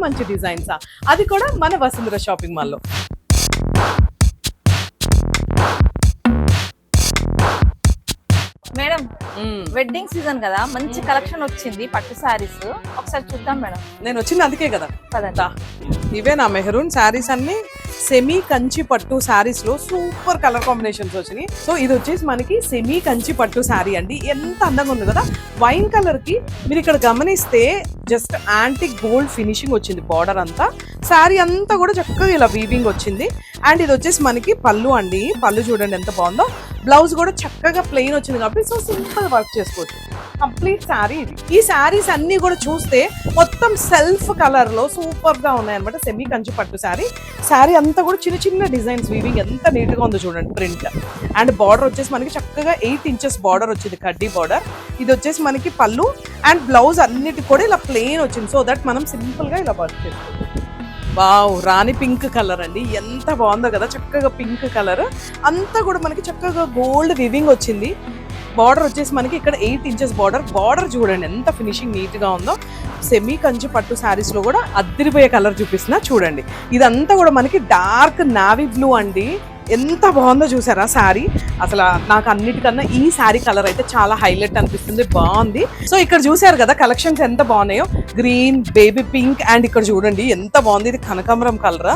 మంచి డిజైన్స్, అది కూడా మన వసుంధర షాపింగ్ మాల్లో. మేడం వెడ్డింగ్ సీజన్ కదా, మంచి కలెక్షన్ వచ్చింది పట్టు సారీస్, ఒకసారి చూద్దాం మేడం. నేను వచ్చింది అందుకే కదా. పదండి. ఇవే నా మెహరూన్ శారీస్ అన్ని సెమీ కంచి పట్టు శారీస్ లో సూపర్ కలర్ కాంబినేషన్స్ వచ్చినాయి. సో ఇది వచ్చేసి మనకి సెమీ కంచి పట్టు శారీ అండి. ఎంత అందంగా ఉంది కదా. వైన్ కలర్ కి మీరు ఇక్కడ గమనిస్తే జస్ట్ యాంటిక్ గోల్డ్ ఫినిషింగ్ వచ్చింది. బార్డర్ అంతా శారీ అంతా కూడా చక్కగా ఇలా వీవింగ్ వచ్చింది. అండ్ ఇది వచ్చేసి మనకి పళ్ళు అండి. పళ్ళు చూడండి ఎంత బాగుందో. బ్లౌజ్ కూడా చక్కగా ప్లెయిన్ వచ్చింది కాబట్టి సో సింపుల్ వర్క్ చేసుకోవచ్చు. కంప్లీట్ శారీ ఇది. ఈ శారీస్ అన్ని కూడా చూస్తే మొత్తం సెల్ఫ్ కలర్ లో సూపర్ గా ఉన్నాయి అనమాట. సెమీ కంచి పట్టు శారీ. శారీ అంతా కూడా చిన్న చిన్న డిజైన్స్ వీవింగ్ ఎంత నీట్ గా ఉందో చూడండి. ప్రింట్ అండ్ బార్డర్ వచ్చేసి మనకి చక్కగా 8 ఇంచెస్ బార్డర్ వచ్చింది, కడ్డీ బార్డర్. ఇది వచ్చేసి మనకి పళ్ళు అండ్ బ్లౌజ్ అన్నిటి కూడా ఇలా ప్లెయిన్ వచ్చింది. సో దట్ మనం సింపుల్ గా ఇలా వర్క్ చేసుకోవచ్చు. వావ్, రాణి పింక్ కలర్ అండి. ఎంత బాగుందో కదా. చక్కగా పింక్ కలర్ అంతా కూడా మనకి చక్కగా గోల్డ్ వివింగ్ వచ్చింది. బార్డర్ వచ్చేసి మనకి ఇక్కడ 8 ఇంచెస్ బార్డర్. బార్డర్ చూడండి ఎంత ఫినిషింగ్ నీట్ గా ఉందో. సెమీ కంచి పట్టు శారీస్ లో కూడా అద్దరిపోయే కలర్ చూపిస్తున్నా చూడండి. ఇదంతా కూడా మనకి డార్క్ నావీ బ్లూ అండి. ఎంత బాగుందో చూసారా శారీ. అసలు నాకు అన్నిటికన్నా ఈ శారీ కలర్ అయితే చాలా హైలైట్ అనిపిస్తుంది. బాగుంది. సో ఇక్కడ చూసారు కదా కలెక్షన్స్ ఎంత బాగున్నాయో. గ్రీన్, బేబీ పింక్ అండ్ ఇక్కడ చూడండి ఎంత బాగుంది. ఇది కనకాంబరం కలర్.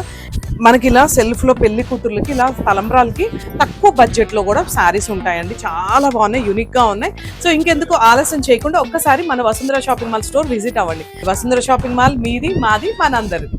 మనకి ఇలా సెల్ఫ్ లో పెళ్లి కూతుర్లకి ఇలా తలంబ్రాలకి తక్కువ బడ్జెట్ లో కూడా శారీస్ ఉంటాయండి. చాలా బాగున్నాయి, యూనిక్ గా ఉన్నాయి. సో ఇంకెందుకు ఆలస్యం చేయకుండా ఒక్కసారి మన Vasundhara shopping mall store visit అవ్వండి. వసుంధర షాపింగ్ మాల్ మీది, మాది, మనందరిది.